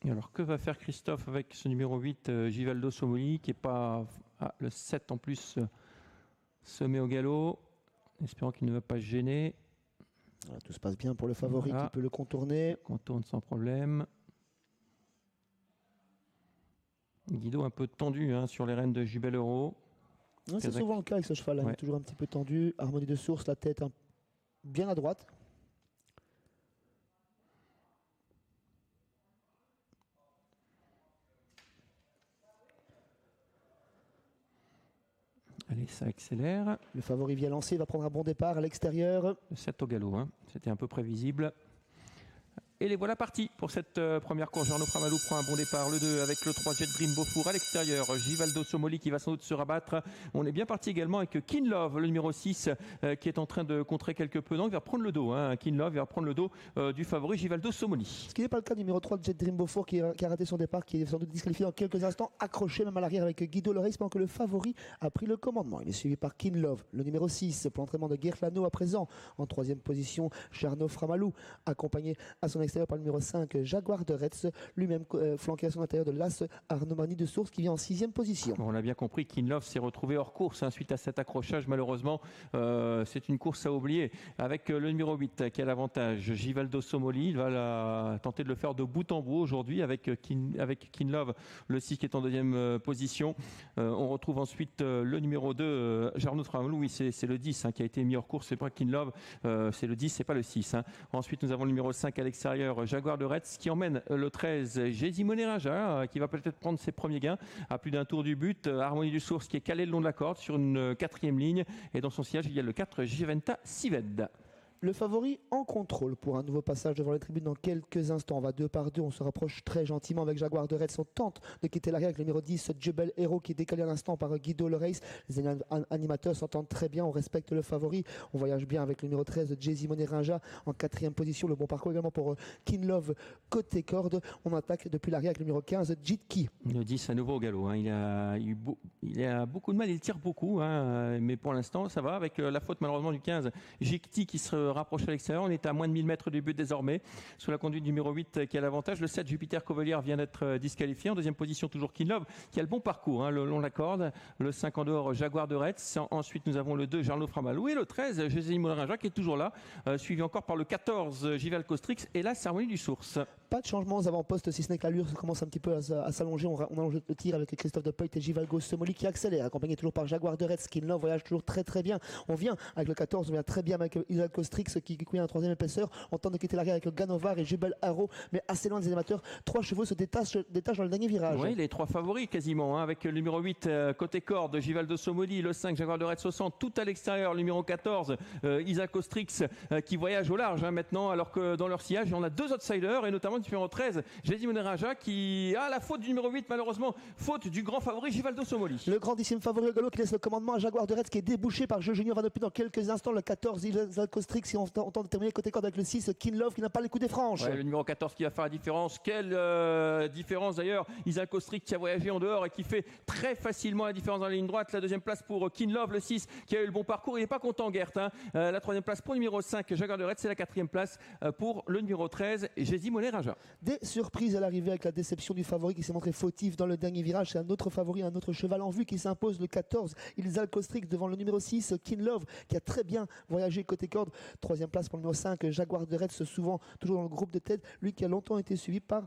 Et alors, que va faire Christophe avec ce numéro 8, Givaldo Somoli, qui n'est pas... Ah, le 7 en plus se met au galop, espérant qu'il ne va pas se gêner. Voilà, tout se passe bien pour le favori qui peut le contourner. Contourne sans problème. Guido un peu tendu sur les rênes de Jubel Euro. C'est souvent le cas avec ce cheval-là, il est toujours un petit peu tendu. Harmonie de source, la tête bien à droite. Allez, ça accélère. Le favori vient lancer, il va prendre un bon départ à l'extérieur. Le 7 au galop, c'était un peu prévisible. Et les voilà partis pour cette première course. Jarno Framalou prend un bon départ. Le 2 avec le 3 Jet Dream Beaufour à l'extérieur. Givaldo Somoli qui va sans doute se rabattre. On est bien parti également avec Kinlove, le numéro 6, qui est en train de contrer quelque peu. Donc il va prendre le dos. Kinlove il va prendre le dos du favori Givaldo Somoli. Ce qui n'est pas le cas du numéro 3 Jet Dream Beaufour qui a raté son départ, qui est sans doute disqualifié dans quelques instants, accroché même à l'arrière avec Guido Loreis pendant que le favori a pris le commandement. Il est suivi par Kinlove, le numéro 6, pour l'entraînement de Gert Lano à présent. En troisième position, Jarno Framalou, accompagné à son extérieur par le numéro 5. Jaguar de Retz, lui-même flanqué à son intérieur de l'As Arnomani de Source qui vient en 6e position. On a bien compris, Kinlove s'est retrouvé hors course suite à cet accrochage. Malheureusement, c'est une course à oublier. Avec le numéro 8 qui a l'avantage, Givaldo Somoli, il va tenter de le faire de bout en bout aujourd'hui avec Kinlove, le 6 qui est en 2e position. On retrouve ensuite le numéro 2, Jarno Framalou, oui c'est le 10 qui a été mis hors course, c'est pas Kinlove, c'est le 10, c'est pas le 6. Ensuite nous avons le numéro 5 à l'extérieur, Jaguar de Retz qui emmène le 13 Jésimone Raja qui va peut-être prendre ses premiers gains à plus d'un tour du but. Harmonie du Source qui est calé le long de la corde sur une 4e ligne et dans son siège il y a le 4 Giventa Sived. Le favori en contrôle pour un nouveau passage devant les tribunes dans quelques instants. On va 2 par 2, on se rapproche très gentiment avec Jaguar de Retz. On tente de quitter l'arrière avec le numéro 10, Jubel Hero qui est décalé à l'instant par Guido Loreis. Les animateurs s'entendent très bien, on respecte le favori. On voyage bien avec le numéro 13, Jésimone Raja en 4e position. Le bon parcours également pour Kinlove côté corde. On attaque depuis l'arrière avec le numéro 15, Jitki. Le 10 à nouveau au galop. Il a beaucoup de mal, il tire beaucoup. Mais pour l'instant, ça va avec la faute malheureusement du 15, Jitki qui se rapproché à l'extérieur. On est à moins de 1000 mètres du but désormais sous la conduite du numéro 8 qui a l'avantage. Le 7 Jupiter Covelier vient d'être disqualifié. En 2e position toujours Kinlove qui a le bon parcours le long de la corde. Le 5 en dehors Jaguar de Retz. Ensuite nous avons le 2 Jarno Framalou et le 13 Jésimone Raja qui est toujours là, suivi encore par le 14 Gival Costrix et là Harmonie du Source. Pas de changement aux avant-postes, si ce n'est que l'allure commence un petit peu à s'allonger. On allonge le tir avec Christophe de Peuil et Givaldo Somoli qui accélère, accompagné toujours par Jaguar de Retz. Kinlove voyage toujours très très bien. On vient avec le 14, on vient très bien avec Gival Costrix qui couille en 3e épaisseur. On tente de quitter l'arrière avec le Ganovar et Jubel Haro, mais assez loin des animateurs. 3 chevaux se détachent dans le dernier virage. Oui, les 3 favoris quasiment, avec le numéro 8 côté corde, Givaldo Somoli, le 5 Jaguar de Retz au centre, tout à l'extérieur, le numéro 14 Isaac Ostrix qui voyage au large maintenant, alors que dans leur sillage on a 2 outsiders et notamment le numéro 13 Jésimone Raja qui a la faute du numéro 8 malheureusement, faute du grand favori Givaldo Somoli. Le grandissime favori au galop qui laisse le commandement à Jaguar de Retz qui est débouché par Jeu Junior va depuis dans quelques instants. Le 14 Isaac Ostrix qui on tente de terminer côté corde avec le 6 Kinlove qui n'a pas les coups des franges. Ouais, le numéro 14 qui va faire la différence. Quelle différence d'ailleurs. Isaac Ostrix qui a voyagé en dehors et qui fait très facilement la différence dans la ligne droite. La 2e place pour Kinlove, le 6 qui a eu le bon parcours. Il n'est pas content Gert. La 3e place pour le numéro 5 Jaguar de Retz. C'est la 4e place pour le numéro 13 Jésimone Raja. Des surprises à l'arrivée avec la déception du favori qui s'est montré fautif dans le dernier virage. C'est un autre favori, un autre cheval en vue qui s'impose, le 14 Isaac Ostrix devant le numéro 6 Kinlove qui a très bien voyagé côté corde. 3e place pour le numéro 5 Jaguar de Retz, souvent toujours dans le groupe de tête, lui qui a longtemps été suivi par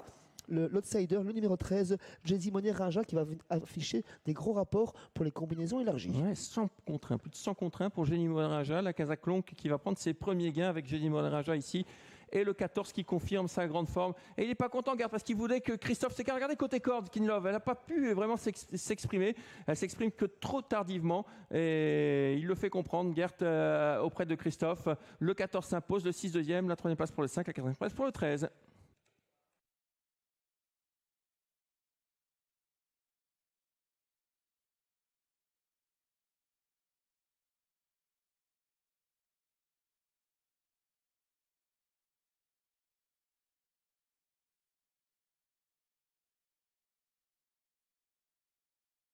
l'outsider, le numéro 13 Jésimone Raja qui va afficher des gros rapports pour les combinaisons élargies. Ouais, 100 contre 1, plus de 100 contre 1 pour Jésimone Raja, la Kazakh Longue qui va prendre ses premiers gains avec Jésimone Raja ici. Et le 14 qui confirme sa grande forme. Et il n'est pas content, Gert, parce qu'il voulait que Christophe s'écarte. Regardez côté corde, Kinlove. Elle n'a pas pu vraiment s'exprimer. Elle s'exprime que trop tardivement. Et il le fait comprendre, Gert, auprès de Christophe. Le 14 s'impose, le 6 2e, la 3e place pour le 5, la 4e place pour le 13.